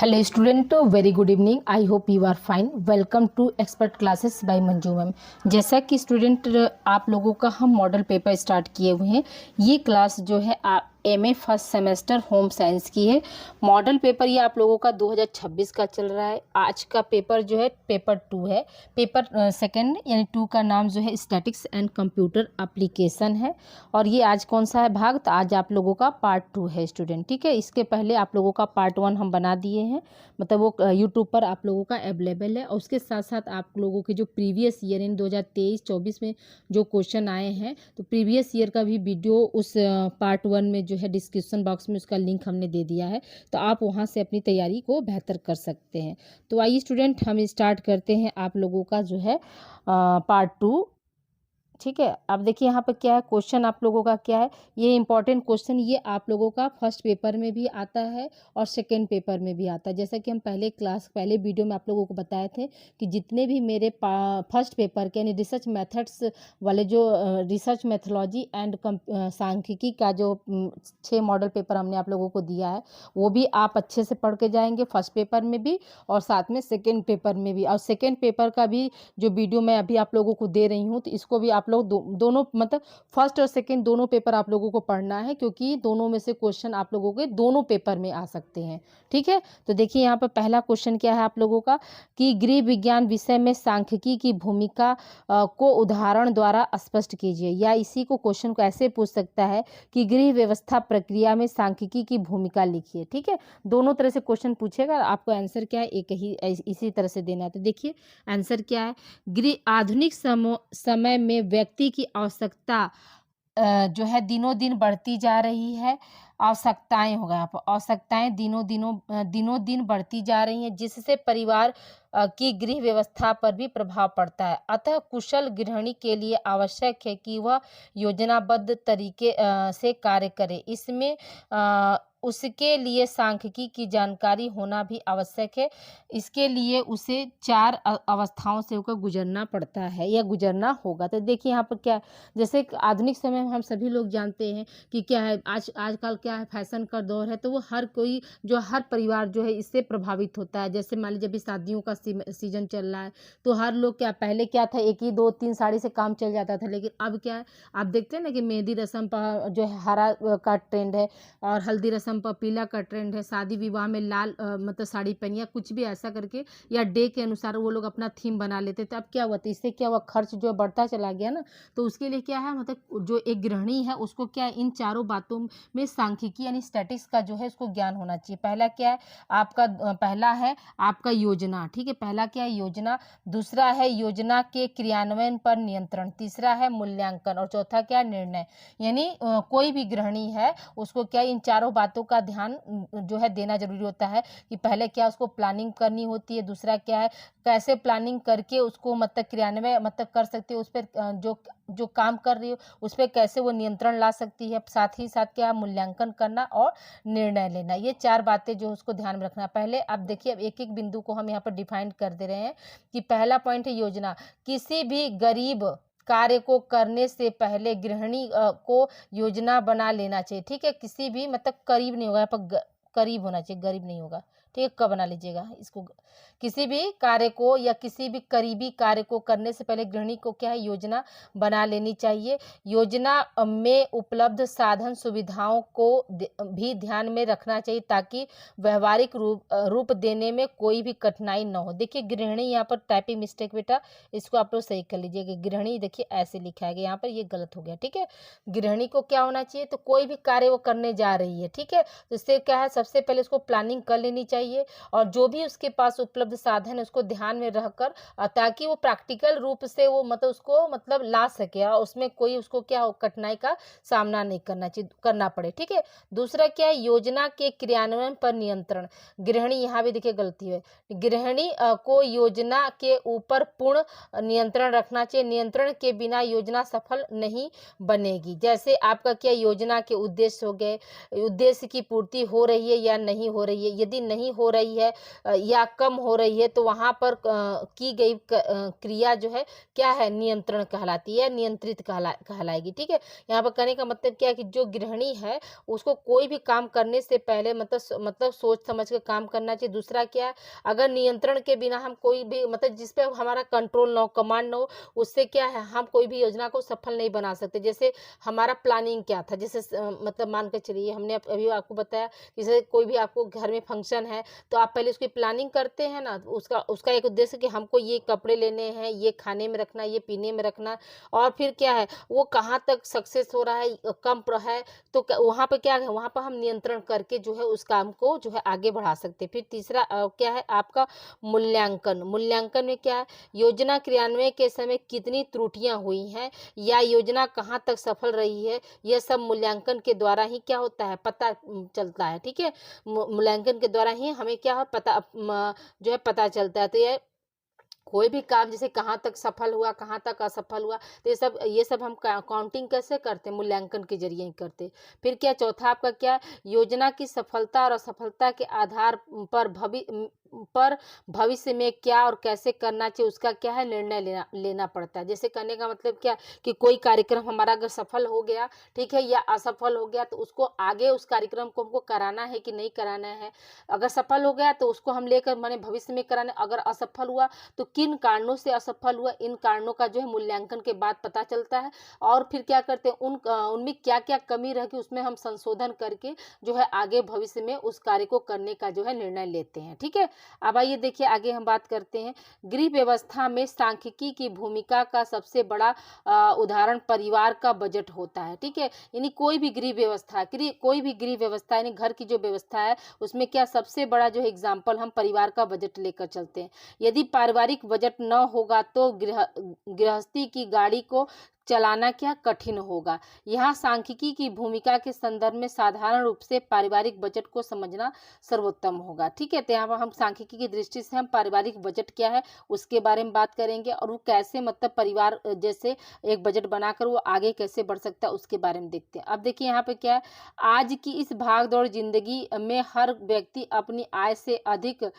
Hello student, very good evening. I hope you are fine. Welcome to expert classes by Manju ma'am. जैसा कि student आप लोगों का हम मॉडल पेपर स्टार्ट किए हुए हैं। ये क्लास जो है MA first semester home science की है। मॉडल पेपर ये आप लोगों का 2026 का चल रहा है। आज का पेपर जो है पेपर 2 है। पेपर सेकंड यानी 2 का नाम जो है स्टैटिक्स एंड कंप्यूटर एप्लीकेशन है। और ये आज कौन सा है भाग? तो आज आप लोगों का पार्ट 2 है स्टूडेंट, ठीक है। इसके पहले आप लोगों का पार्ट 1 हम बना दिए हैं, मतलब वो यूट्यूब पर आप लोगों का अवेलेबल है। और उसके साथ साथ आप लोगों के जो प्रीवियस ईयर इन 2023-24 में जो क्वेश्चन आए हैं, तो प्रीवियस ईयर का भी वीडियो उस पार्ट 1 में जो है डिस्क्रिप्शन बॉक्स में उसका लिंक हमने दे दिया है, तो आप वहां से अपनी तैयारी को बेहतर कर सकते हैं। तो आइए स्टूडेंट हम स्टार्ट करते हैं आप लोगों का जो है पार्ट 2, ठीक है। अब देखिए यहाँ पर क्या है, क्वेश्चन आप लोगों का क्या है। ये इंपॉर्टेंट क्वेश्चन ये आप लोगों का फर्स्ट पेपर में भी आता है और सेकंड पेपर में भी आता है। जैसा कि हम पहले वीडियो में आप लोगों को बताए थे कि जितने भी मेरे फर्स्ट पेपर के यानी रिसर्च मेथड्स वाले जो रिसर्च मेथोलॉजी एंड सांख्यिकी का जो 6 मॉडल पेपर हमने आप लोगों को दिया है, वो भी आप अच्छे से पढ़ के जाएंगे फर्स्ट पेपर में भी और साथ में सेकेंड पेपर में भी। और सेकेंड पेपर का भी जो वीडियो मैं अभी आप लोगों को दे रही हूँ, तो इसको भी आप लोग दोनों मतलब फर्स्ट और सेकंड दोनों पेपर आप लोगों को पढ़ना है, क्योंकि दोनों में से क्वेश्चन आप लोगों के दोनों पेपर में आ सकते हैं, ठीक है। तो देखिए यहाँ पर पहला क्वेश्चन क्या है आप लोगों का कि गृह विज्ञान विषय में सांख्यिकी की भूमिका को उदाहरण द्वारा स्पष्ट कीजिए। या इसी को क्वेश्चन को ऐसे पूछ सकता है कि गृह व्यवस्था प्रक्रिया में सांख्यिकी की भूमिका लिखिए, ठीक है। दोनों तरह से क्वेश्चन पूछेगा, आपको आंसर क्या है एक ही इसी तरह से देना है। तो देखिए आंसर क्या है, गृह आधुनिक समय में व्यक्ति की आवश्यकता जो है दिनों दिन बढ़ती जा रही है। आवश्यकताएं होगा यहाँ पर, आवश्यकताएं दिनों दिन बढ़ती जा रही हैं, जिससे परिवार की गृह व्यवस्था पर भी प्रभाव पड़ता है। अतः कुशल गृहिणी के लिए आवश्यक है कि वह योजनाबद्ध तरीके से कार्य करे। इसमें उसके लिए सांख्यिकी की जानकारी होना भी आवश्यक है। इसके लिए उसे 4 अवस्थाओं से होकर गुजरना पड़ता है या गुजरना होगा। तो देखिए यहाँ पर क्या, जैसे आधुनिक समय में हम सभी लोग जानते हैं कि क्या है, आजकल क्या है, फैशन का दौर है, तो वो हर कोई जो हर परिवार जो है इससे प्रभावित होता है। जैसे मान लीजिए अभी शादियों का सीजन चल रहा है, तो हर लोग क्या, पहले क्या था, एक ही 2-3 साड़ी से काम चल जाता था, लेकिन अब क्या है, आप देखते हैं ना कि मेहंदी रस्म पर जो है हरा का ट्रेंड है और हल्दी रस्म पर पीला का ट्रेंड है, शादी विवाह में लाल मतलब साड़ी पहनी या कुछ भी ऐसा करके, या डे के अनुसार वो लोग अपना थीम बना लेते। तो अब क्या हुआ, तो इससे क्या हुआ, खर्च जो बढ़ता चला गया ना। तो उसके लिए क्या है, मतलब जो एक गृहिणी है उसको क्या है, इन चारों बातों में सांख्यिकी यानी स्टैटिक्स का जो है उसको ज्ञान होना चाहिए। पहला क्या है आपका, पहला है आपका योजना, ठीक है। पहला क्या है, योजना। दूसरा है योजना के क्रियान्वयन पर नियंत्रण। तीसरा है मूल्यांकन। और चौथा क्या है, निर्णय। यानी कोई भी गृहिणी है उसको क्या, इन चारों बातों का ध्यान जो है देना जरूरी होता है कि पहले क्या उसको प्लानिंग करनी होती है, दूसरा क्या है कैसे प्लानिंग करके उसको मतलब क्रियान्वय मतलब कर सकती है, उस पर जो काम कर रही हो उस पर कैसे वो नियंत्रण ला सकती है, साथ ही साथ क्या मूल्यांकन करना और निर्णय लेना। ये 4 बातें जो उसको ध्यान में रखना। पहले अब देखिए, अब एक एक बिंदु को हम यहाँ पर डिफाइन कर दे रहे हैं कि पहला पॉइंट है योजना। किसी भी गरीब कार्य को करने से पहले गृहिणी को योजना बना लेना चाहिए, ठीक है। किसी भी मतलब करीब नहीं होगा, यहाँ पर करीब होना चाहिए, गरीब नहीं होगा, ठीक है। क बना लीजिएगा इसको। किसी भी कार्य को या किसी भी करीबी कार्य को करने से पहले गृहिणी को क्या है, योजना बना लेनी चाहिए। योजना में उपलब्ध साधन सुविधाओं को भी ध्यान में रखना चाहिए, ताकि व्यवहारिक रूप देने में कोई भी कठिनाई न हो। देखिए गृहिणी, यहाँ पर टाइपिंग मिस्टेक बेटा, इसको आप लोग सही कर लीजिएगा। गृहिणी देखिए ऐसे लिखा है, यहाँ पर ये गलत हो गया, ठीक है। गृहिणी को क्या होना चाहिए, तो कोई भी कार्य वो करने जा रही है, ठीक है, तो इससे क्या है, सबसे पहले उसको प्लानिंग कर लेनी चाहिए और जो भी उसके पास उपलब्ध साधन है उसको ध्यान में रखकर, ताकि वो प्रैक्टिकल रूप से वो मतलब उसको मतलब ला सके और उसमें कोई उसको क्या कठिनाई का सामना नहीं करना पड़े, ठीक है। दूसरा क्या है, योजना के क्रियान्वयन पर नियंत्रण। गृहिणी, यहाँ भी देखिए गलती है, गृहिणी को योजना के ऊपर पूर्ण नियंत्रण रखना चाहिए। नियंत्रण के बिना योजना सफल नहीं बनेगी। जैसे आपका क्या, योजना के उद्देश्य हो गए, उद्देश्य की पूर्ति हो रही है है या नहीं हो रही है। यदि नहीं हो रही है या कम हो रही है तो वहाँ पर की गई क्रिया जो है क्या है, नियंत्रण कहलाती है, नियंत्रित कहलाएगी। ठीक है, यहाँ पर कहने का मतलब क्या है कि जो गृहिणी है उसको कोई भी काम करने से पहले मतलब सोच समझ के काम करना चाहिए। दूसरा क्या है, अगर नियंत्रण के बिना हम कोई भी मतलब जिस पे हमारा कंट्रोल ना हो, कमांड ना हो, उससे क्या है हम कोई भी योजना को सफल नहीं बना सकते। जैसे हमारा प्लानिंग क्या था, जैसे मतलब मान के चलिए हमने अभी आपको बताया, जैसे कोई भी आपको घर में फंक्शन है तो आप पहले उसकी प्लानिंग करते हैं ना, उसका उसका एक उद्देश्य कि हमको ये कपड़े लेने हैं, ये खाने में रखना, ये पीने में रखना, और फिर क्या है वो कहाँ तक सक्सेस हो रहा है, कम है, तो वहाँ पे क्या है, वहाँ पर हम नियंत्रण करके जो है उस काम को जो है आगे बढ़ा सकते हैं। फिर तीसरा क्या है आपका मूल्यांकन। मूल्यांकन में क्या है, योजना क्रियान्वयन के समय कितनी त्रुटियां हुई हैं या योजना कहाँ तक सफल रही है, यह सब मूल्यांकन के द्वारा ही क्या होता है, पता चलता है। ठीक है, मूल्यांकन के द्वारा ही हमें क्या है पता जो है पता चलता है। तो ये कोई भी काम जैसे कहाँ तक सफल हुआ, कहाँ तक असफल हुआ, तो ये सब हम काउंटिंग कैसे करते हैं, मूल्यांकन के जरिए ही करते हैं। फिर क्या चौथा आपका क्या, योजना की सफलता और असफलता के आधार पर भविष्य में क्या और कैसे करना चाहिए उसका क्या है, निर्णय लेना लेना पड़ता है। जैसे करने का मतलब क्या कि कोई कार्यक्रम हमारा अगर सफल हो गया, ठीक है, या असफल हो गया, तो उसको आगे उस कार्यक्रम को हमको कराना है कि नहीं कराना है। अगर सफल हो गया तो उसको हम लेकर माने भविष्य में कराना, अगर असफल हुआ तो किन कारणों से असफल हुआ, इन कारणों का जो है मूल्यांकन के बाद पता चलता है। और फिर क्या करते हैं, उनमें क्या क्या कमी रह गई उसमें हम संशोधन करके जो है आगे भविष्य में उस कार्य को करने का जो है निर्णय लेते हैं। ठीक है, अब आइए देखिए आगे हम बात करते हैं। गृह व्यवस्था में सांख्यिकी की भूमिका का सबसे बड़ा उदाहरण परिवार का बजट होता है। ठीक है, यानी कोई भी गृह व्यवस्था यानी घर की जो व्यवस्था है उसमें क्या सबसे बड़ा जो एग्जाम्पल हम परिवार का बजट लेकर चलते हैं। यदि पारिवारिक बजट न होगा तो गृहस्थी की गाड़ी को चलाना क्या कठिन होगा। यहाँ सांख्यिकी की भूमिका के संदर्भ में साधारण रूप से पारिवारिक बजट को समझना सर्वोत्तम होगा। ठीक है, तो यहाँ पर हम सांख्यिकी की दृष्टि से हम पारिवारिक बजट क्या है उसके बारे में बात करेंगे और वो कैसे मतलब परिवार जैसे एक बजट बनाकर वो आगे कैसे बढ़ सकता है उसके बारे में देखते हैं। अब देखिए यहाँ पे क्या है, आज की इस भागदौड़ जिंदगी में हर व्यक्ति अपनी आय से अधिक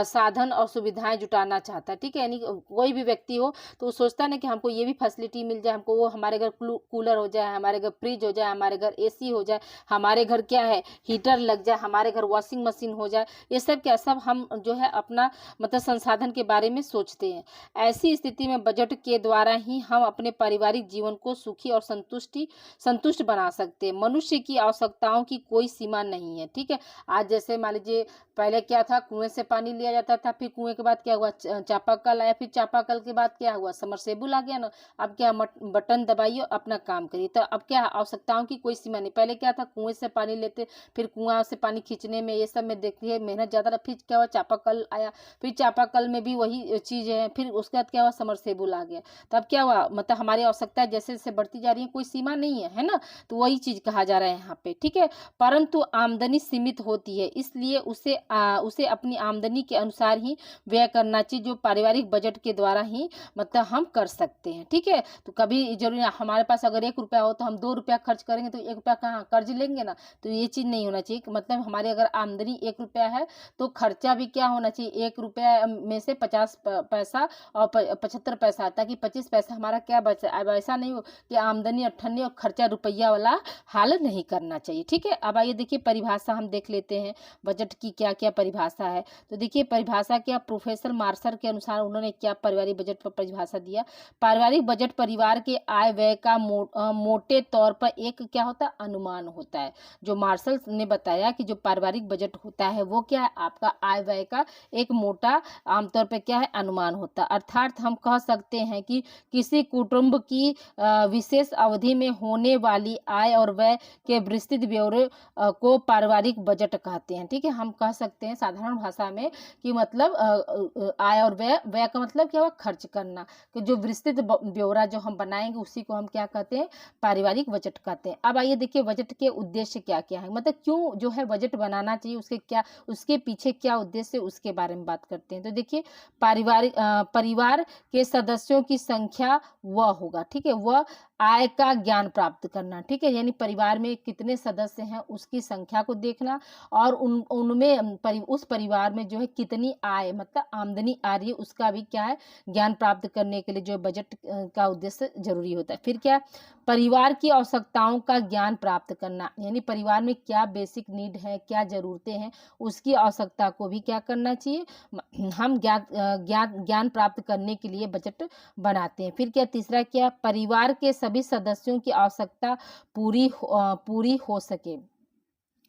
साधन और सुविधाएं जुटाना चाहता है। ठीक है, यानी कोई भी व्यक्ति हो तो वो सोचता है ना कि हमको ये भी फैसिलिटी मिल जाए, हमको वो हमारे घर कूलर हो जाए, हमारे घर फ्रिज हो जाए, हमारे घर एसी हो जाए, हमारे घर क्या है हीटर लग जाए, हमारे घर वॉशिंग मशीन हो जाए। ये सब क्या सब हम जो है अपना मतलब संसाधन के बारे में सोचते हैं। ऐसी स्थिति में बजट के द्वारा ही हम अपने पारिवारिक जीवन को सुखी और संतुष्ट बना सकते हैं। मनुष्य की आवश्यकताओं की कोई सीमा नहीं है। ठीक है, आज जैसे मान लीजिए पहले क्या था, कुएं से पानी लिया जाता था, फिर कुएं के बाद क्या हुआ चापाकल आया, फिर चापाकल के बाद क्या हुआ समरसेबुल आ गया ना। अब क्या बटन दबाइए अपना काम करिए। तो अब क्या आवश्यकताओं की कोई सीमा नहीं। पहले क्या था, कुएं से पानी लेते, फिर कुआं से पानी खींचने में ये सब में देखती है मेहनत ज्यादा, फिर क्या हुआ चापाकल आया, फिर चापाकल में भी वही चीज है, फिर उसके बाद क्या हुआ समरसेबुल आ गया। तब क्या हुआ मतलब हमारी आवश्यकता जैसे जैसे बढ़ती जा रही है कोई सीमा नहीं है ना। तो वही चीज कहा जा रहा है यहाँ पे। ठीक है, परंतु आमदनी सीमित होती है, इसलिए उसे अपनी आमदनी के अनुसार ही व्यय करना चाहिए, जो पारिवारिक बजट के द्वारा ही मतलब हम कर सकते हैं। ठीक है, तो कभी जरूरी हमारे पास अगर 1 रुपया हो तो हम 2 रुपया खर्च करेंगे, तो 1 रुपया कहाँ कर्ज लेंगे ना। तो ये चीज नहीं होना चाहिए। मतलब हमारे अगर आमदनी 1 रुपया है तो खर्चा भी क्या होना चाहिए, 1 रुपया में से 50 पैसा और 75 पैसा, ताकि 25 पैसा हमारा क्या बचा। अब ऐसा नहीं हो कि आमदनी 98 और खर्चा रुपया वाला हाल नहीं करना चाहिए। ठीक है, अब आइए देखिए परिभाषा हम देख लेते हैं बजट की क्या क्या परिभाषा है। तो देखिए परिभाषा क्या, प्रोफेसर मार्शल के अनुसार उन्होंने क्या पारिवारिक बजट पर परिभाषा दिया। पारिवारिक बजट परिवार के आय व्यय का मोटे तौर पर एक क्या होता है अनुमान होता है। जो मार्शल ने बताया कि जो पारिवारिक बजट होता है वो क्या है आपका आय व्यय का एक मोटा आमतौर पर क्या है अनुमान होता है। अर्थात हम कह सकते हैं कि किसी कुटुंब की विशेष अवधि में होने वाली आय और व्यय के विस्तृत ब्यौरे को पारिवारिक बजट कहते हैं। ठीक है, हम कह सकते हैं साधारण भाषा में कि मतलब आय और व्यय का मतलब क्या हुआ खर्च करना, कि जो विस्तृत ब्यौरा जो हम बनाएंगे उसी को हम क्या कहते हैं पारिवारिक बजट कहते हैं। अब आइए देखिए बजट के उद्देश्य क्या क्या है, मतलब क्यों जो है बजट बनाना चाहिए, उसके पीछे क्या उद्देश्य उसके बारे में बात करते हैं। तो देखिए परिवार के सदस्यों की संख्या वह होगा। ठीक है, वह आय का ज्ञान प्राप्त करना, ठीक है, यानी परिवार में कितने सदस्य हैं उसकी संख्या को देखना और उनमें उस परिवार में जो है कितनी आय मतलब आमदनी आ रही है उसका भी क्या है ज्ञान प्राप्त करने के लिए जो बजट का उद्देश्य जरूरी होता है। फिर क्या, परिवार की आवश्यकताओं का ज्ञान प्राप्त करना, यानी परिवार में क्या बेसिक नीड है, क्या जरूरतें हैं, उसकी आवश्यकता को भी क्या करना चाहिए, हम ज्ञान प्राप्त करने के लिए बजट बनाते हैं। फिर क्या, तीसरा क्या, परिवार के सभी सदस्यों की आवश्यकता पूरी हो सके,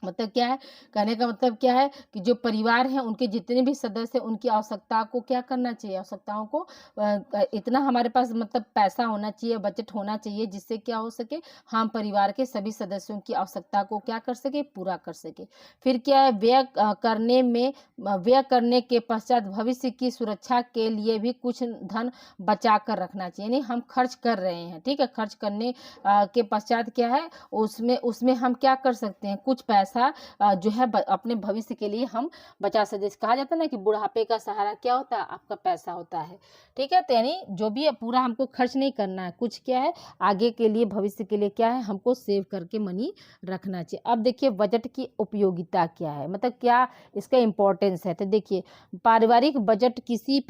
मतलब क्या है, कहने का मतलब क्या है कि जो परिवार है उनके जितने भी सदस्य हैं उनकी आवश्यकता को क्या करना चाहिए, आवश्यकताओं को इतना हमारे पास मतलब पैसा होना चाहिए, बजट होना चाहिए जिससे क्या हो सके, हम परिवार के सभी सदस्यों की आवश्यकता को क्या कर सके, पूरा कर सके। फिर क्या है, व्यय करने के पश्चात भविष्य की सुरक्षा के लिए भी कुछ धन बचा कर रखना चाहिए, यानी हम खर्च कर रहे हैं, ठीक है, खर्च करने के पश्चात क्या है, उसमें उसमें हम क्या कर सकते हैं, कुछ पैसा जो है अपने भविष्य के लिए हम बचा सकते। कहा जाता है ना कि बुढ़ापे का सहारा क्या होता है, आपका पैसा होता है, ठीक है, तो यानी जो भी है पूरा हमको खर्च नहीं करना है, कुछ क्या है आगे के लिए भविष्य के लिए क्या है हमको सेव करके मनी रखना चाहिए। अब देखिए बजट की उपयोगिता क्या है, मतलब क्या इसका इंपॉर्टेंस है, तो देखिए पारिवारिक बजट किसी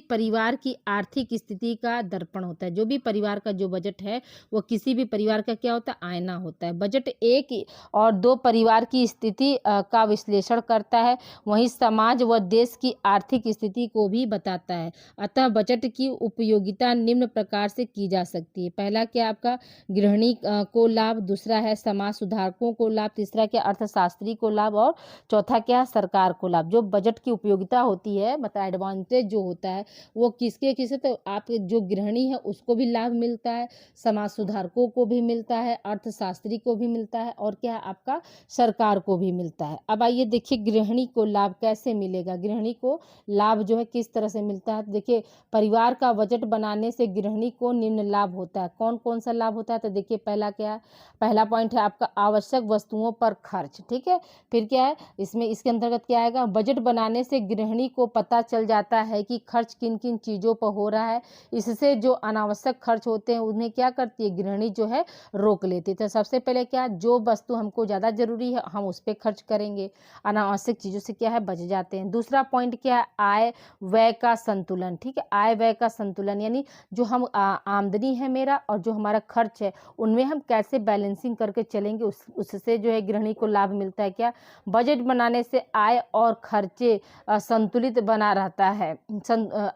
परिवार की आर्थिक स्थिति का दर्पण होता है। जो भी परिवार का जो बजट है वो किसी भी परिवार का क्या होता है, आईना होता है। बजट एक और दो परिवार की स्थिति का विश्लेषण करता है, वहीं समाज व देश की आर्थिक स्थिति को भी बताता है। अतः बजट की उपयोगिता निम्न प्रकार से की जा सकती है। पहला क्या, आपका गृहिणी को लाभ, दूसरा है समाज सुधारकों को लाभ, तीसरा क्या अर्थशास्त्री को लाभ और चौथा क्या सरकार को लाभ। जो बजट की उपयोगिता होती है मतलब एडवांटेज जो होता है वो किसके किसे, तो आप जो गृहिणी है उसको भी लाभ मिलता है, समाज सुधारकों को भी मिलता है, अर्थशास्त्री को भी मिलता है और क्या आपका सरकार को भी मिलता है। अब आइए देखिए गृहिणी को लाभ कैसे मिलेगा, गृहिणी को लाभ जो है किस तरह से मिलता है। तो देखिए परिवार का बजट बनाने से गृहिणी को निम्न लाभ होता है। कौन कौन सा लाभ होता है, तो देखिए पहला क्या है, पहला पॉइंट है आपका आवश्यक वस्तुओं पर खर्च, ठीक है। फिर क्या है इसमें, इसके अंतर्गत क्या आएगा, बजट बनाने से गृहिणी को पता चल जाता है कि खर्च किन किन चीज़ों पर हो रहा है। इससे जो अनावश्यक खर्च होते हैं उन्हें क्या करती है गृहिणी जो है रोक लेती है। तो सबसे पहले क्या, जो वस्तु हमको ज़्यादा जरूरी है हम उस पर खर्च करेंगे, अनावश्यक चीज़ों से क्या है बच जाते हैं। दूसरा पॉइंट क्या है, आय व्यय का संतुलन, ठीक है, आय व्यय का संतुलन यानी जो हम आमदनी है मेरा और जो हमारा खर्च है उनमें हम कैसे बैलेंसिंग करके चलेंगे, उससे जो है गृहिणी को लाभ मिलता है। क्या, बजट बनाने से आय और खर्चे संतुलित बना रहता है,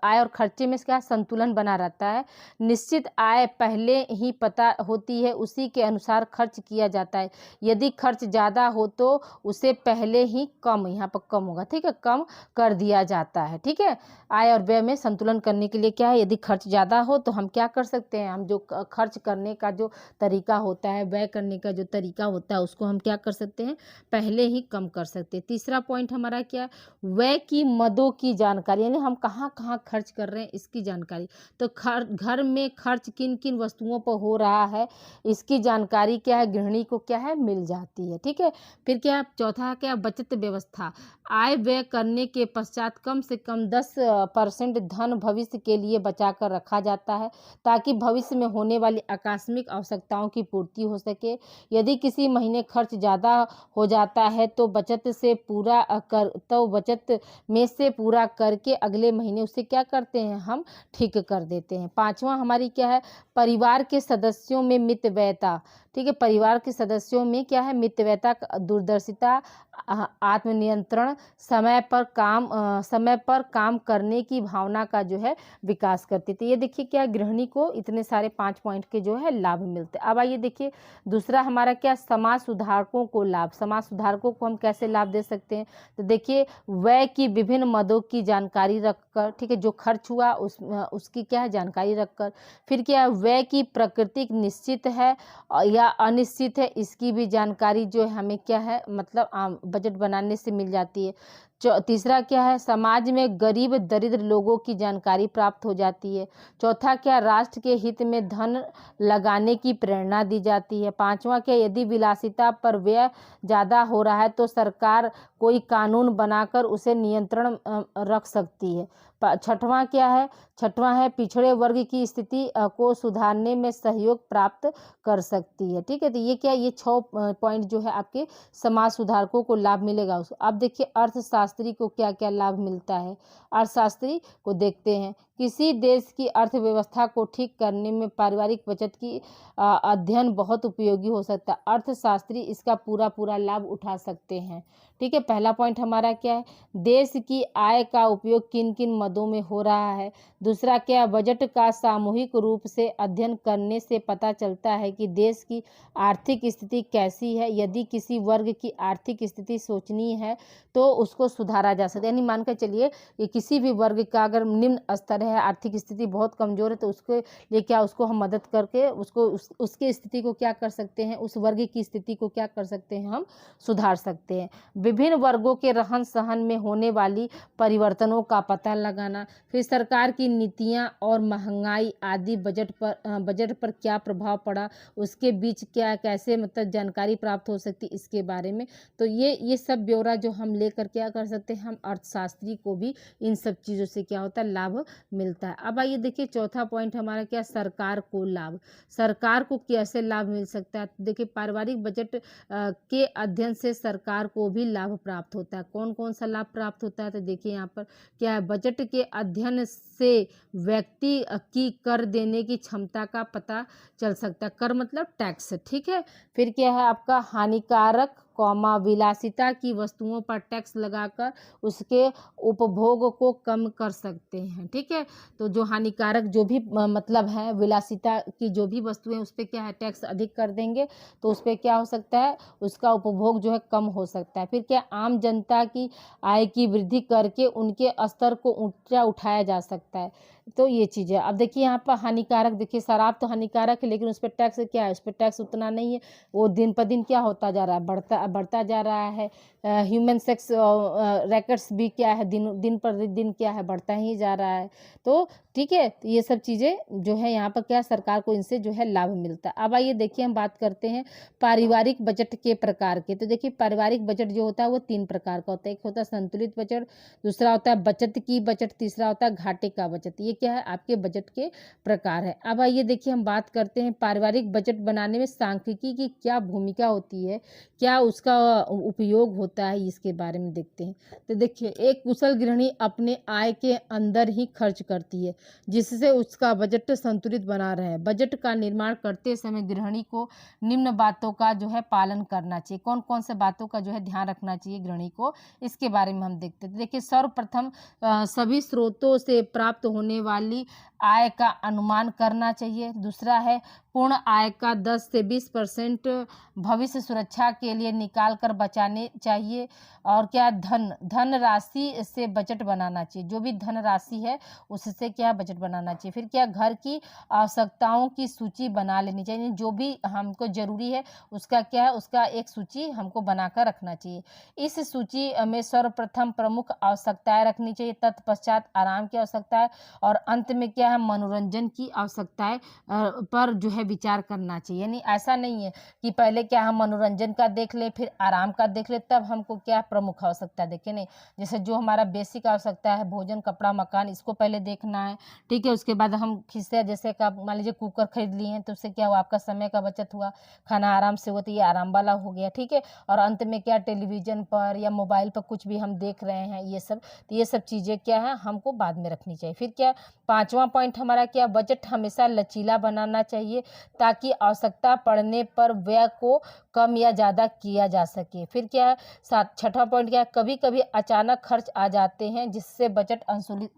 आय और खर्चे में क्या संतुलन बना रहता है। निश्चित आय पहले ही पता होती है, उसी के अनुसार खर्च किया जाता है। यदि खर्च ज़्यादा हो तो उसे पहले ही कम, यहाँ पर कम होगा, ठीक है, कम कर दिया जाता है, ठीक है। आय और व्यय में संतुलन करने के लिए क्या है, यदि खर्च ज़्यादा हो तो हम क्या कर सकते हैं, हम जो खर्च करने का जो तरीका होता है, व्यय करने का जो तरीका होता है उसको हम क्या कर सकते हैं, पहले ही कम कर सकते हैं। तीसरा पॉइंट हमारा क्या है, व्यय की मदों की जानकारी, यानी हम कहाँ कहाँ खर्च कर रहे हैं इसकी जानकारी। तो घर में खर्च किन किन वस्तुओं पर हो रहा है इसकी जानकारी क्या है गृहिणी को क्या है मिल जाती है, ठीक है। फिर क्या, चौथा क्या, बचत व्यवस्था, आय व्यय करने के पश्चात कम से कम 10% धन भविष्य के लिए बचा कर रखा जाता है ताकि भविष्य में होने वाली आकस्मिक आवश्यकताओं की पूर्ति हो सके। यदि किसी महीने खर्च ज़्यादा हो जाता है तो बचत में से पूरा करके अगले महीने उसे क्या करते हैं, हम ठीक कर देते हैं। पांचवा हमारी क्या है, परिवार के सदस्यों में मितव्ययता, ठीक है, परिवार के सदस्यों में क्या है मितव्ययता, दूरदर्शिता, आत्मनियंत्रण, समय पर काम करने की भावना का जो है विकास करती थी। ये देखिए क्या गृहिणी को इतने सारे 5 पॉइंट के जो है लाभ मिलते हैं। अब आइए देखिए दूसरा हमारा क्या, समाज सुधारकों को लाभ, समाज सुधारकों को हम कैसे लाभ दे सकते हैं, तो देखिए व्यय की विभिन्न मदों की जानकारी रखकर, ठीक है, जो खर्च हुआ उसकी क्या है जानकारी रखकर। फिर क्या, व्यय की प्रकृति निश्चित है या अनिश्चित है इसकी भी जानकारी जो है हमें क्या है मतलब बजट बनाने से मिल जाती है। तीसरा क्या है, समाज में गरीब दरिद्र लोगों की जानकारी प्राप्त हो जाती है। चौथा क्या, राष्ट्र के हित में धन लगाने की प्रेरणा दी जाती है। पांचवा क्या, यदि विलासिता पर व्यय ज़्यादा हो रहा है तो सरकार कोई कानून बनाकर उसे नियंत्रण रख सकती है। छठवां क्या है, छठवां है पिछड़े वर्ग की स्थिति को सुधारने में सहयोग प्राप्त कर सकती है। ठीक है, तो ये क्या, ये 6 पॉइंट जो है आपके समाज सुधारकों को लाभ मिलेगा उसको। अब देखिए अर्थशास्त्री को क्या क्या लाभ मिलता है, अर्थशास्त्री को देखते हैं। किसी देश की अर्थव्यवस्था को ठीक करने में पारिवारिक बचत की अध्ययन बहुत उपयोगी हो सकता है। अर्थशास्त्री इसका पूरा पूरा लाभ उठा सकते हैं। ठीक है, पहला पॉइंट हमारा क्या है, देश की आय का उपयोग किन किन मदों में हो रहा है। दूसरा क्या, बजट का सामूहिक रूप से अध्ययन करने से पता चलता है कि देश की आर्थिक स्थिति कैसी है। यदि किसी वर्ग की आर्थिक स्थिति शोचनीय है तो उसको सुधारा जा सकता है। यानी मानकर चलिए कि किसी भी वर्ग का अगर निम्न स्तर है, आर्थिक स्थिति बहुत कमजोर है, तो उसके लिए क्या, उसको हम मदद करके उसको उसकी स्थिति को क्या कर सकते हैं, उस वर्ग की स्थिति को क्या कर सकते हैं, हम सुधार सकते हैं। विभिन्न वर्गों के रहन सहन में होने वाली परिवर्तनों का पता लगाना, फिर सरकार की नीतियां और महंगाई आदि बजट पर क्या प्रभाव पड़ा, उसके बीच क्या कैसे मतलब जानकारी प्राप्त हो सकती इसके बारे में। तो ये सब ब्यौरा जो हम लेकर क्या कर सकते हैं, हम अर्थशास्त्री को भी इन सब चीज़ों से क्या होता है, लाभ मिलता है। अब आइए देखिए चौथा पॉइंट हमारा क्या, सरकार को लाभ। सरकार को कैसे लाभ मिल सकता है, देखिए पारिवारिक बजट के अध्ययन से सरकार को भी लाभ प्राप्त होता है। कौन कौन सा लाभ प्राप्त होता है, तो देखिए यहाँ पर क्या है, बजट के अध्ययन से व्यक्ति की कर देने की क्षमता का पता चल सकता है। कर मतलब टैक्स। ठीक है, फिर क्या है आपका, हानिकारक विलासिता की वस्तुओं पर टैक्स लगाकर उसके उपभोग को कम कर सकते हैं। ठीक है, तो जो हानिकारक जो भी मतलब है विलासिता की जो भी वस्तुएं, उस पर क्या है, टैक्स अधिक कर देंगे तो उस पर क्या हो सकता है, उसका उपभोग जो है कम हो सकता है। फिर क्या, आम जनता की आय की वृद्धि करके उनके स्तर को ऊंचा उठाया जा सकता है। तो ये चीज़ है। अब देखिए यहाँ पर हानिकारक, देखिए शराब तो हानिकारक है लेकिन उस पर टैक्स क्या है, उस पर टैक्स उतना नहीं है, वो दिन पर दिन क्या होता जा रहा है, बढ़ता जा रहा है। ह्यूमन सेक्स रैकेट्स भी क्या है, दिन पर दिन क्या है, बढ़ता ही जा रहा है। तो ठीक है, तो ये सब चीज़ें जो है यहाँ पर क्या, सरकार को इनसे जो है लाभ मिलता है। अब आइए देखिए हम बात करते हैं पारिवारिक बजट के प्रकार के। तो देखिए पारिवारिक बजट जो होता है वो 3 प्रकार का होता है। एक होता है संतुलित बजट, दूसरा होता है बचत की बजट, तीसरा होता है घाटे का बजट। ये क्या है, आपके बजट के प्रकार है। अब आइए देखिए हम बात करते हैं पारिवारिक बजट बनाने में सांख्यिकी की क्या भूमिका होती है, क्या उसका उपयोग होता है, इसके बारे में देखते हैं। तो देखिए एक कुशल गृहिणी अपने आय के अंदर ही खर्च करती है जिससे उसका बजट संतुलित बना रहे। बजट का निर्माण करते समय गृहिणी को निम्न बातों का जो है पालन करना चाहिए। कौन कौन से बातों का जो है ध्यान रखना चाहिए गृहिणी को, इसके बारे में हम देखते हैं। देखिए सर्वप्रथम सभी स्रोतों से प्राप्त होने वाली आय का अनुमान करना चाहिए। दूसरा है पूर्ण आय का 10 से 20% भविष्य सुरक्षा के लिए निकाल कर बचाने चाहिए। और क्या, धन राशि से बजट बनाना चाहिए, जो भी धन राशि है उससे क्या बजट बनाना चाहिए। फिर क्या, घर की आवश्यकताओं की सूची बना लेनी चाहिए, जो भी हमको जरूरी है उसका क्या है, उसका एक सूची हमको बनाकर रखना चाहिए। इस सूची में सर्वप्रथम प्रमुख आवश्यकताएं रखनी चाहिए, तत्पश्चात आराम की आवश्यकता है और अंत में क्या है, मनोरंजन की आवश्यकताएं पर जो है विचार करना चाहिए। यानी ऐसा नहीं है कि पहले क्या हम मनोरंजन का देख ले फिर आराम का देख ले तब हमको क्या प्रमुख आवश्यकता देखे, नहीं। जैसे जो हमारा बेसिक आवश्यकता है, भोजन कपड़ा मकान, इसको पहले देखना है। ठीक है, उसके बाद हम खिस्से जैसे का मान लीजिए कुकर खरीद लिए हैं तो उससे क्या हुआ, आपका समय का बचत हुआ, खाना आराम से हुआ, तो ये आराम वाला हो गया। ठीक है, और अंत में क्या, टेलीविजन पर या मोबाइल पर कुछ भी हम देख रहे हैं ये सब, तो ये सब चीज़ें क्या है हमको बाद में रखनी चाहिए। फिर क्या, 5वां पॉइंट हमारा क्या, बजट हमेशा लचीला बनाना चाहिए ताकि आवश्यकता पड़ने पर व्यय को कम या ज़्यादा किया जा सके। फिर क्या, 6वां पॉइंट क्या, कभी कभी अचानक खर्च आ जाते हैं जिससे बजट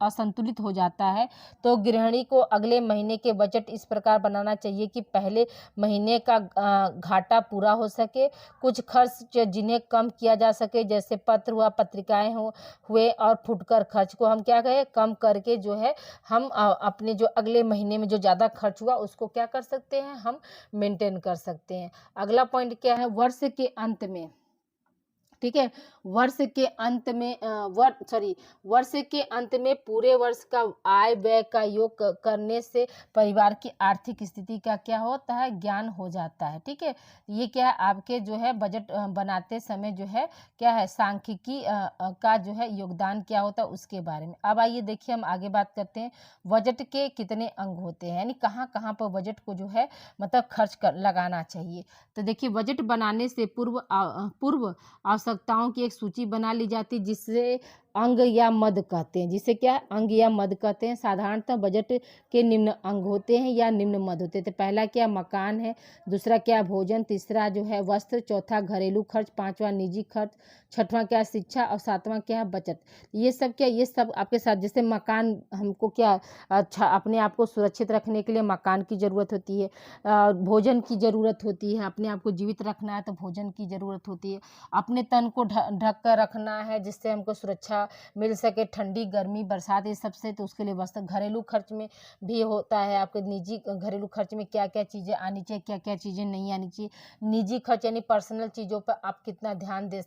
असंतुलित हो जाता है। तो गृहिणी को अगले महीने के बजट इस प्रकार बनाना चाहिए कि पहले महीने का घाटा पूरा हो सके। कुछ खर्च जिन्हें कम किया जा सके, जैसे पत्र हुआ, पत्रिकाएं हुए और फुटकर खर्च को हम क्या कहें, कम करके जो है हम अपने जो अगले महीने में जो ज़्यादा खर्च हुआ उसको क्या कर सकते हैं, हम मेंटेन कर सकते हैं। अगला पॉइंट क्या है, वर्ष के अंत में ठीक है। वर्ष के अंत में पूरे वर्ष का आय व्यय का योग करने से परिवार की आर्थिक स्थिति का क्या होता है, ज्ञान हो जाता है। ठीक है, ये क्या है, आपके जो है बजट बनाते समय जो है क्या है, सांख्यिकी का जो है योगदान क्या होता है उसके बारे में। अब आइए देखिए, हम आगे बात करते हैं बजट के कितने अंग होते हैं, यानी कहाँ कहाँ पर बजट को जो है मतलब खर्च कर लगाना चाहिए। तो देखिए, बजट बनाने से पूर्व आवश्यकताओं की एक सूची बना ली जाती है, जिससे अंग या मद कहते हैं, जिसे क्या अंग या मद कहते हैं। साधारणतः बजट के निम्न अंग होते हैं या निम्न मद होते हैं। तो पहला क्या मकान है, दूसरा क्या भोजन, तीसरा जो है वस्त्र, चौथा घरेलू खर्च, पांचवा निजी खर्च, छठवां क्या शिक्षा और सातवां क्या बचत। ये सब क्या, ये सब आपके साथ, जैसे मकान हमको क्या अच्छा अपने आप को सुरक्षित रखने के लिए मकान की ज़रूरत होती है, भोजन की ज़रूरत होती है, अपने आप को जीवित रखना है तो भोजन की ज़रूरत होती है, अपने तन को ढक कर रखना है जिससे हमको सुरक्षा मिल सके ठंडी गर्मी बरसात ये सब से, तो उसके लिए वस्त्र। घरेलू खर्च में भी होता है आपके निजी घरेलू खर्च में क्या क्या चीज़ें आनी चाहिए, क्या क्या चीज़ें नहीं आनी चाहिए। निजी खर्च यानी पर्सनल चीज़ों पर आप कितना ध्यान दे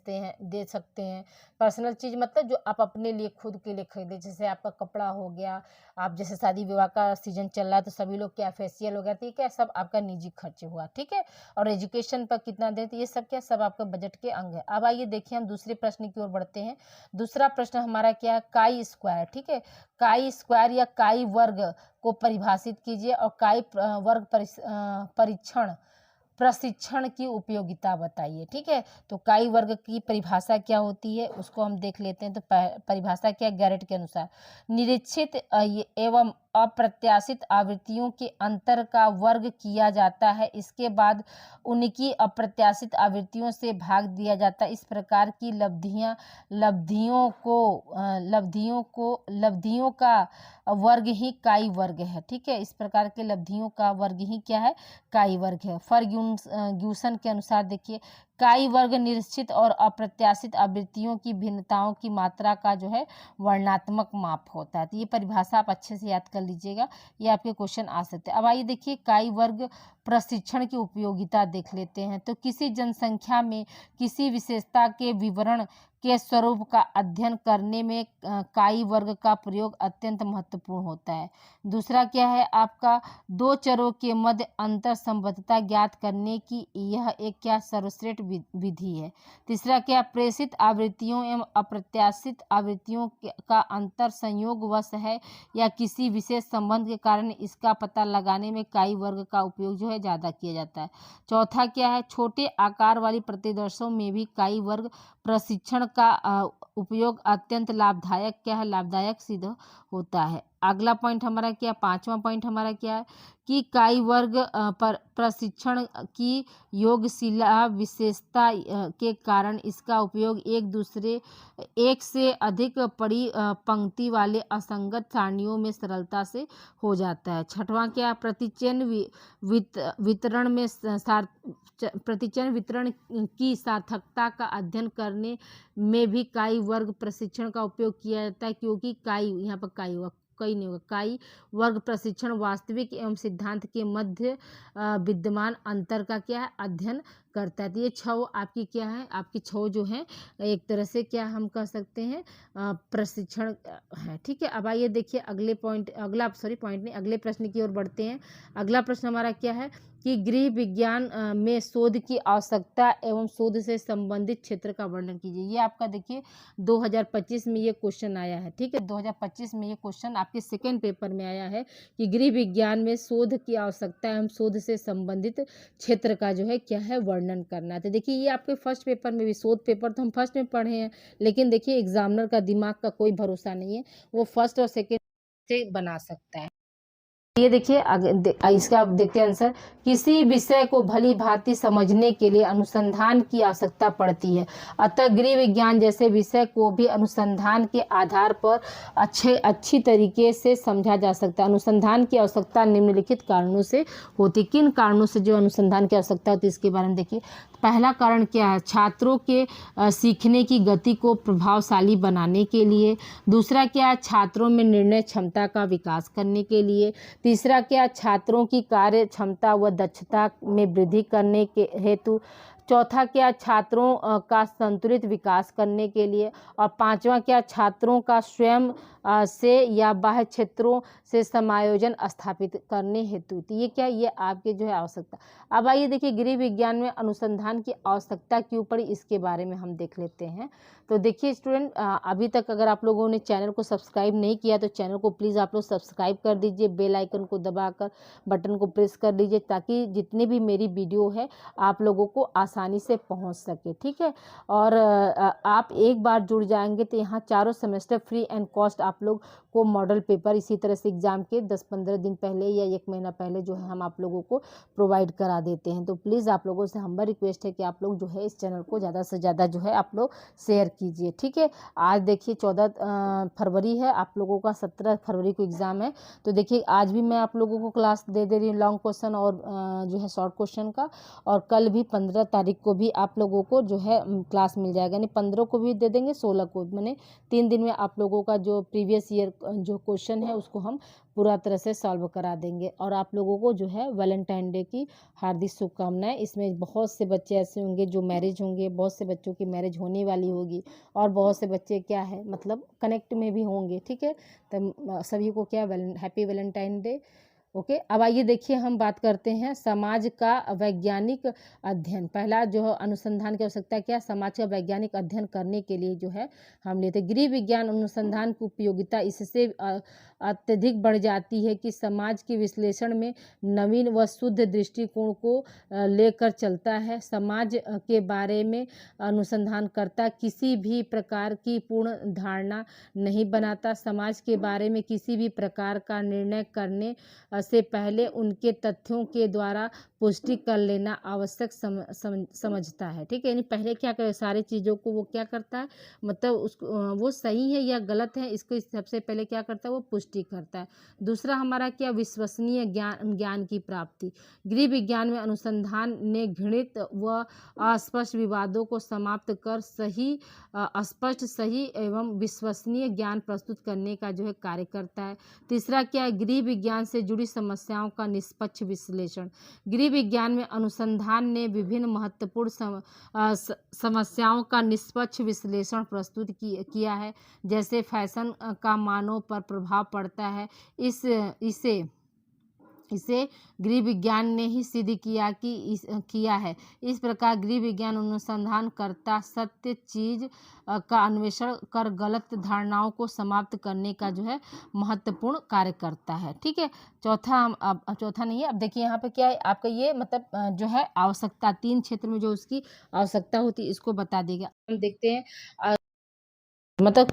सकते हैं। पर्सनल चीज़ मतलब जो आप अपने लिए खुद के लिए खरीदे, जैसे आपका कपड़ा हो गया, आप जैसे शादी विवाह का सीजन चल रहा है तो सभी लोग क्या फेशियल वगैरह, ठीक है, सब आपका निजी खर्च हुआ। ठीक है, और एजुकेशन पर कितना दें, तो ये सब क्या सब आपका बजट के अंग है। अब आइए देखिए, हम दूसरे प्रश्न की ओर बढ़ते हैं। दूसरा प्रश्न हमारा क्या है, काई स्क्वायर। ठीक है, काई स्क्वायर या काई वर्ग को परिभाषित कीजिए और काई वर्ग प्रशिक्षण की उपयोगिता बताइए। ठीक है, तो काई वर्ग की परिभाषा क्या होती है उसको हम देख लेते हैं। तो परिभाषा क्या है, गैरेट के अनुसार निरीक्षित एवं अप्रत्याशित आवृत्तियों के अंतर का वर्ग किया जाता है, इसके बाद उनकी अप्रत्याशित आवृत्तियों से भाग दिया जाता है। इस प्रकार की लब्धियों का वर्ग ही काई वर्ग है। ठीक है, इस प्रकार के लब्धियों का वर्ग ही क्या है, काई वर्ग है। फर्ग्यूसन के अनुसार देखिए, काई वर्ग निश्चित और अप्रत्याशित आवृत्तियों की भिन्नताओं की मात्रा का जो है वर्णनात्मक माप होता है। तो ये परिभाषा आप अच्छे से याद कर लीजिएगा, ये आपके क्वेश्चन आ सकते हैं। अब आइए देखिए, काई वर्ग प्रशिक्षण की उपयोगिता देख लेते हैं। तो किसी जनसंख्या में किसी विशेषता के विवरण के स्वरूप का अध्ययन करने में काई वर्ग का प्रयोग अत्यंत महत्वपूर्ण होता है। दूसरा क्या है आपका, दो चरों के मध्य अंतर संबद्धता ज्ञात करने की यह एक क्या सर्वश्रेष्ठ विधि है। तीसरा क्या, प्रेषित आवृत्तियों एवं अप्रत्याशित आवृत्तियों का अंतर संयोगवश है या किसी विशेष संबंध के कारण, इसका पता लगाने में काई वर्ग का उपयोग जो है ज़्यादा किया जाता है। चौथा क्या है, छोटे आकार वाली प्रतिदर्शों में भी काई वर्ग प्रशिक्षण का उपयोग अत्यंत लाभदायक सिद्ध होता है। अगला पॉइंट हमारा क्या, पांचवा पॉइंट हमारा क्या है कि काई वर्ग पर प्रशिक्षण की योगशिला विशेषता के कारण इसका उपयोग एक से अधिक बड़ी पंक्ति वाले असंगत सारणियों में सरलता से हो जाता है। छठवां क्या, प्रतिचयन वितरण की सार्थकता का अध्ययन करने में भी काई वर्ग प्रशिक्षण का उपयोग किया जाता है, क्योंकि काई वर्ग प्रशिक्षण वास्तविक एवं सिद्धांत के मध्य विद्यमान अंतर का क्या है, अध्ययन करता है। तो ये छह आपकी क्या है, आपकी छह जो है एक तरह से क्या हम कह सकते हैं प्रशिक्षण है। ठीक है, अब आइए देखिए अगले प्रश्न की ओर बढ़ते हैं। अगला प्रश्न हमारा क्या है कि गृह विज्ञान में शोध की आवश्यकता एवं शोध से संबंधित क्षेत्र का वर्णन कीजिए। ये आपका देखिए 2025 में ये क्वेश्चन आया है। ठीक है, 2025 में ये क्वेश्चन आपके सेकेंड पेपर में आया है कि गृह विज्ञान में शोध की आवश्यकता एवं शोध से संबंधित क्षेत्र का जो है क्या है वर्णन करना है। तो देखिए, ये आपके फर्स्ट पेपर में भी, शोध पेपर तो हम फर्स्ट में पढ़े हैं, लेकिन देखिए एग्जामिनर का दिमाग का कोई भरोसा नहीं है, वो फर्स्ट और सेकेंड से बना सकता है। ये देखिए इसका आप देखते हैं आंसर, किसी विषय को भली भांति समझने के लिए अनुसंधान की आवश्यकता पड़ती है, अतः गृह विज्ञान जैसे विषय को भी अनुसंधान के आधार पर अच्छी तरीके से समझा जा सकता है। अनुसंधान की आवश्यकता निम्नलिखित कारणों से होती। किन कारणों से जो अनुसंधान की आवश्यकता होती है इसके बारे में देखिए। पहला कारण क्या है, छात्रों के सीखने की गति को प्रभावशाली बनाने के लिए। दूसरा क्या है, छात्रों में निर्णय क्षमता का विकास करने के लिए। तीसरा क्या, छात्रों की कार्य क्षमता व दक्षता में वृद्धि करने के हेतु। चौथा क्या, छात्रों का संतुलित विकास करने के लिए। और पांचवा क्या, छात्रों का स्वयं से या बाह्य क्षेत्रों से समायोजन स्थापित करने हेतु। तो ये क्या, ये आपके जो है आवश्यकता। अब आइए देखिए, गृह विज्ञान में अनुसंधान की आवश्यकता क्यों पड़ी, इसके बारे में हम देख लेते हैं। तो देखिए स्टूडेंट, अभी तक अगर आप लोगों ने चैनल को सब्सक्राइब नहीं किया तो चैनल को प्लीज़ आप लोग सब्सक्राइब कर दीजिए, बेल आइकन को दबाकर बटन को प्रेस कर दीजिए, ताकि जितनी भी मेरी वीडियो है आप लोगों को आसानी से पहुंच सके, ठीक है। और आप एक बार जुड़ जाएंगे तो यहाँ चारों सेमेस्टर फ्री एंड कॉस्ट आप लोग को मॉडल पेपर इसी तरह से एग्जाम के 10-15 दिन पहले या 1 महीना पहले जो है हम आप लोगों को प्रोवाइड करा देते हैं। तो प्लीज़ आप लोगों से हम्बल रिक्वेस्ट है कि आप लोग जो है इस चैनल को ज़्यादा से ज़्यादा जो है आप लोग शेयर कीजिए, ठीक है। आज देखिए 14 फरवरी है, आप लोगों का 17 फरवरी को एग्ज़ाम है। तो देखिए आज भी मैं आप लोगों को क्लास दे रही हूँ लॉन्ग क्वेश्चन और जो है शॉर्ट क्वेश्चन का, और कल भी 15 तारीख को भी आप लोगों को जो है क्लास मिल जाएगा, यानी 15 को भी दे देंगे, 16 को, मैंने 3 दिन में आप लोगों का जो प्रीवियस ईयर जो क्वेश्चन है उसको हम पूरा तरह से सॉल्व करा देंगे। और आप लोगों को जो है वैलेंटाइन डे की हार्दिक शुभकामनाएं। इसमें बहुत से बच्चे ऐसे होंगे जो मैरिज होंगे, बहुत से बच्चों की मैरिज होने वाली होगी, और बहुत से बच्चे क्या है मतलब कनेक्ट में भी होंगे, ठीक है। तो सभी को क्या हैप्पी वैलेंटाइन डे। ओके, अब आइए देखिए हम बात करते हैं समाज का वैज्ञानिक अध्ययन। पहला जो है अनुसंधान की आवश्यकता क्या, समाज का वैज्ञानिक अध्ययन करने के लिए जो है हम लेते गृह विज्ञान अनुसंधान की उपयोगिता इससे अत्यधिक बढ़ जाती है कि समाज के विश्लेषण में नवीन व शुद्ध दृष्टिकोण को लेकर चलता है। समाज के बारे में अनुसंधानकर्ता किसी भी प्रकार की पूर्ण धारणा नहीं बनाता। समाज के बारे में किसी भी प्रकार का निर्णय करने से पहले उनके तथ्यों के द्वारा पुष्टि कर लेना आवश्यक समझता है, ठीक है। यानी पहले क्या करे, सारी चीज़ों को वो क्या करता है, मतलब उसको वो सही है या गलत है इसको सबसे पहले क्या करता है, वो पुष्टि करता है। दूसरा हमारा क्या, विश्वसनीय ज्ञान की प्राप्ति। गृह विज्ञान में अनुसंधान ने घृणित व अस्पष्ट विवादों को समाप्त कर स्पष्ट, सही एवं विश्वसनीय ज्ञान प्रस्तुत करने का जो है कार्य करता है। तीसरा क्या है, गृह विज्ञान से जुड़ी समस्याओं का निष्पक्ष विश्लेषण। गृह विज्ञान में अनुसंधान ने विभिन्न महत्वपूर्ण समस्याओं का निष्पक्ष विश्लेषण प्रस्तुत किया है, जैसे फैशन का मानव पर प्रभाव पड़ता है। इसे गृह विज्ञान ने ही सिद्ध किया है। इस प्रकार गृह विज्ञान अनुसंधान करता सत्य चीज का अन्वेषण कर गलत धारणाओं को समाप्त करने का जो है महत्वपूर्ण कार्य करता है, ठीक है। चौथा नहीं है, अब देखिए यहाँ पे क्या है आपका, ये मतलब जो है आवश्यकता 3 क्षेत्र में जो उसकी आवश्यकता होती है इसको बता देगा। हम देखते हैं मतलब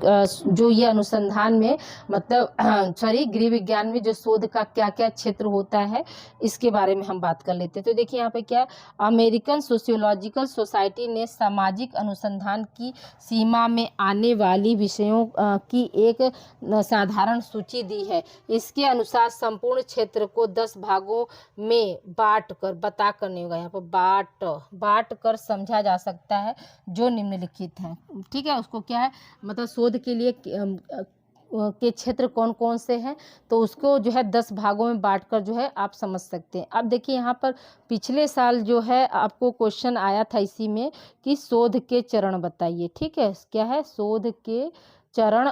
जो ये अनुसंधान में मतलब सॉरी गृह विज्ञान में जो शोध का क्या क्या क्षेत्र होता है इसके बारे में हम बात कर लेते हैं। तो देखिए यहाँ पे क्या, अमेरिकन सोशियोलॉजिकल सोसाइटी ने सामाजिक अनुसंधान की सीमा में आने वाली विषयों की एक साधारण सूची दी है। इसके अनुसार संपूर्ण क्षेत्र को 10 भागों में बांट कर नहीं होगा, यहाँ पर बांट कर समझा जा सकता है, जो निम्नलिखित है, ठीक है। उसको क्या है मतलब शोध के लिए के क्षेत्र कौन कौन से हैं, तो उसको जो है 10 भागों में बांटकर जो है आप समझ सकते हैं। अब देखिए यहाँ पर पिछले साल जो है आपको क्वेश्चन आया था इसी में कि शोध के चरण बताइए, ठीक है। क्या है, शोध के चरण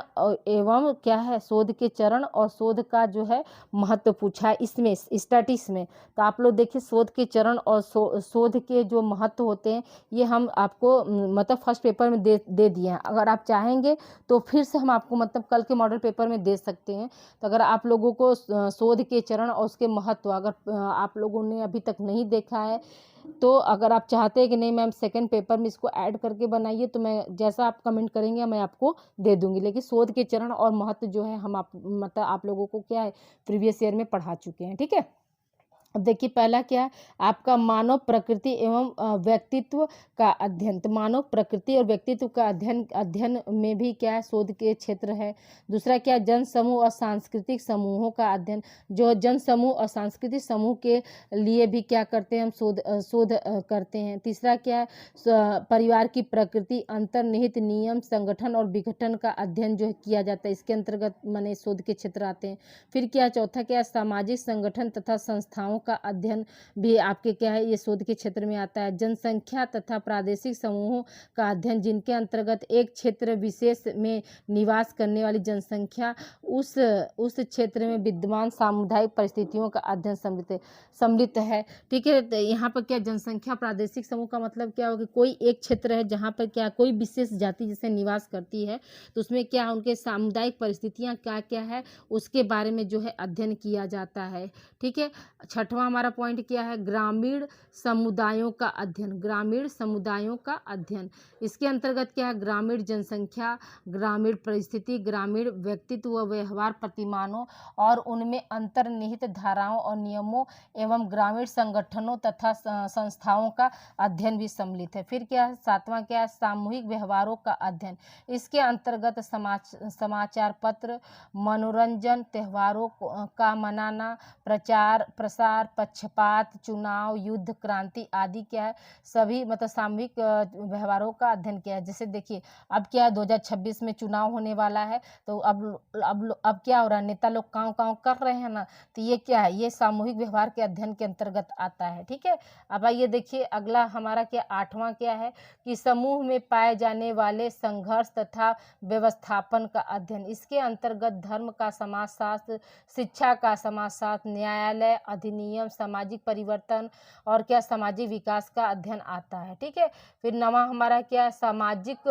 एवं क्या है, शोध के चरण और शोध का जो है महत्व पूछा है इसमें स्टैटिक्स में। तो आप लोग देखिए शोध के चरण और शोध के जो महत्व होते हैं ये हम आपको मतलब फर्स्ट पेपर में दे दिए हैं। अगर आप चाहेंगे तो फिर से हम आपको मतलब कल के मॉडल पेपर में दे सकते हैं। तो अगर आप लोगों को शोध के चरण और उसके महत्व अगर आप लोगों ने अभी तक नहीं देखा है, तो अगर आप चाहते हैं कि नहीं मैम सेकंड पेपर में इसको ऐड करके बनाइए, तो मैं जैसा आप कमेंट करेंगे मैं आपको दे दूंगी। लेकिन शोध के चरण और महत्व जो है हम मतलब आप लोगों को क्या है प्रीवियस ईयर में पढ़ा चुके हैं, ठीक है। अब देखिए पहला क्या है आपका मानव प्रकृति एवं व्यक्तित्व का अध्ययन। तो मानव प्रकृति और व्यक्तित्व का अध्ययन में भी क्या है शोध के क्षेत्र है। दूसरा क्या, जन समूह और सांस्कृतिक समूहों का अध्ययन, जो जन समूह और सांस्कृतिक समूह के लिए भी क्या करते हैं हम शोध करते हैं। तीसरा क्या है, परिवार की प्रकृति, अंतर्निहित नियम, संगठन और विघटन का अध्ययन जो है किया जाता है, इसके अंतर्गत माने शोध के क्षेत्र आते हैं। फिर क्या, चौथा क्या, सामाजिक संगठन तथा संस्थाओं समुदायों का अध्ययन भी आपके क्या है, ये शोध के क्षेत्र में आता है। जनसंख्या तथा प्रादेशिक समूहों का अध्ययन, जिनके अंतर्गत एक क्षेत्र विशेष में निवास करने वाली जनसंख्या उस क्षेत्र में विद्यमान सामुदायिक परिस्थितियों का अध्ययन सम्मिलित है। ठीक है, तो यहाँ पर क्या जनसंख्या प्रादेशिक समूह का मतलब क्या होगा, कोई एक क्षेत्र है जहाँ पर क्या कोई विशेष जाति जिसे निवास करती है, तो उसमें क्या उनके सामुदायिक परिस्थितियाँ क्या क्या है उसके बारे में जो है अध्ययन किया जाता है। ठीक है, छठवां हमारा पॉइंट क्या है, ग्रामीण समुदायों का अध्ययन। ग्रामीण समुदायों का अध्ययन, इसके अंतर्गत क्या है, ग्रामीण जनसंख्या, ग्रामीण परिस्थिति, ग्रामीण व्यक्तित्व व व्यवहार प्रतिमानों और उनमें अंतर्निहित धाराओं और नियमों एवं ग्रामीण संगठनों तथा संस्थाओं का अध्ययन भी सम्मिलित है। फिर क्या है, सातवां क्या है, सामूहिक व्यवहारों का अध्ययन। इसके अंतर्गत समाचार पत्र, मनोरंजन, त्योहारों का मनाना, प्रचार प्रसार, पक्षपात, चुनाव, युद्ध, क्रांति आदि क्या है सभी मतलब सामूहिक व्यवहारों का अध्ययन किया है। जैसे देखिए अब क्या है 2026 में चुनाव होने वाला है, तो अब क्या हो रहा है, नेता लोग काँव कर रहे हैं ना, तो ये क्या है, ये सामूहिक व्यवहार के अध्ययन के अंतर्गत आता है। ठीक है, अब आइए देखिए अगला हमारा क्या आठवां क्या है कि समूह में पाए जाने वाले संघर्ष तथा व्यवस्थापन का अध्ययन। इसके अंतर्गत धर्म का समाजशास्त्र, शिक्षा का समाजशास्त्र, न्यायालय, अधिनियम, सामाजिक परिवर्तन और क्या सामाजिक विकास का अध्ययन आता है। ठीक है, फिर नवा हमारा क्या सामाजिक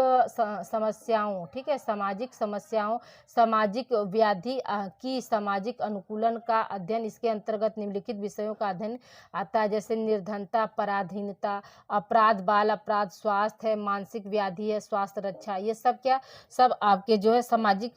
समस्याओं। ठीक है, सामाजिक समस्याओं, सामाजिक व्याधि की सामाजिक अनुकूलन का अध्ययन। इसके अंतर्गत निम्नलिखित विषयों का अध्ययन आता है, जैसे निर्धनता, पराधीनता, अपराध, बाल अपराध, स्वास्थ्य है, मानसिक व्याधि है, स्वास्थ्य रक्षा, ये सब क्या सब आपके जो है सामाजिक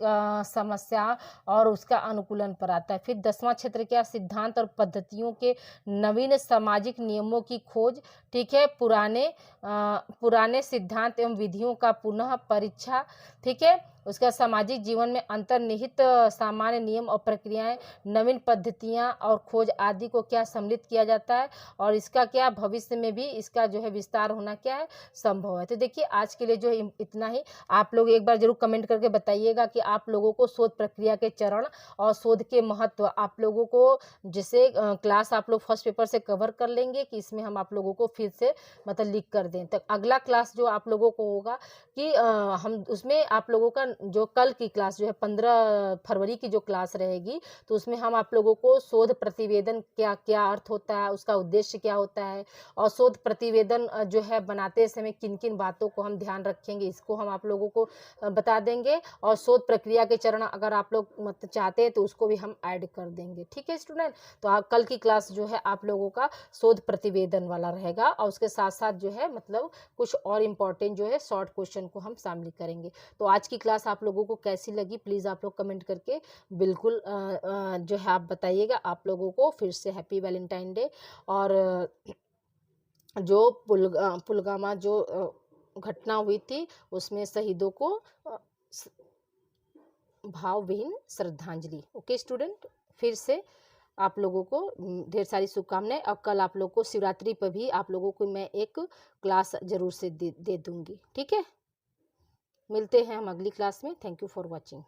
समस्या और उसका अनुकूलन पर आता है। फिर 10वां क्षेत्र क्या, सिद्धांत और पद्धतियों के नवीन सामाजिक नियमों की खोज। ठीक है, पुराने सिद्धांत एवं विधियों का पुनः परीक्षा। ठीक है, उसका सामाजिक जीवन में अंतर्निहित सामान्य नियम और प्रक्रियाएं, नवीन पद्धतियां और खोज आदि को क्या सम्मिलित किया जाता है, और इसका क्या भविष्य में भी इसका जो है विस्तार होना क्या है संभव है। तो देखिए आज के लिए जो इतना ही। आप लोग एक बार जरूर कमेंट करके बताइएगा कि आप लोगों को शोध प्रक्रिया के चरण और शोध के महत्व आप लोगों को जैसे क्लास आप लोग फर्स्ट पेपर से कवर कर लेंगे कि इसमें हम आप लोगों को फिर से मतलब लिख कर दें। तो अगला क्लास जो आप लोगों को होगा कि हम उसमें आप लोगों का जो कल की क्लास जो है 15 फरवरी की जो क्लास रहेगी, तो उसमें हम आप लोगों को शोध प्रतिवेदन क्या क्या अर्थ होता है, उसका उद्देश्य क्या होता है, और शोध प्रतिवेदन जो है बनाते समय किन किन बातों को हम ध्यान रखेंगे, इसको हम आप लोगों को बता देंगे। और शोध प्रक्रिया के चरण अगर आप लोग मतलब चाहते हैं तो उसको भी हम ऐड कर देंगे। ठीक है स्टूडेंट, तो आप कल की क्लास जो है आप लोगों का शोध प्रतिवेदन वाला रहेगा, और उसके साथ साथ जो है मतलब कुछ और इम्पोर्टेंट जो है शॉर्ट क्वेश्चन को हम शामिल करेंगे। तो आज की क्लास आप लोगों को कैसी लगी प्लीज़ आप लोग कमेंट करके बिल्कुल जो है आप बताइएगा। आप लोगों को फिर से हैप्पी वैलेंटाइन डे। और जो पुलवामा जो घटना हुई थी उसमें शहीदों को भावहीन श्रद्धांजलि। ओके स्टूडेंट, फिर से आप लोगों को ढेर सारी शुभकामनाएं। और कल आप लोगों को शिवरात्रि पर भी आप लोगों को मैं एक क्लास जरूर से दे दूंगी। ठीक है, मिलते हैं हम अगली क्लास में। Thank you for watching.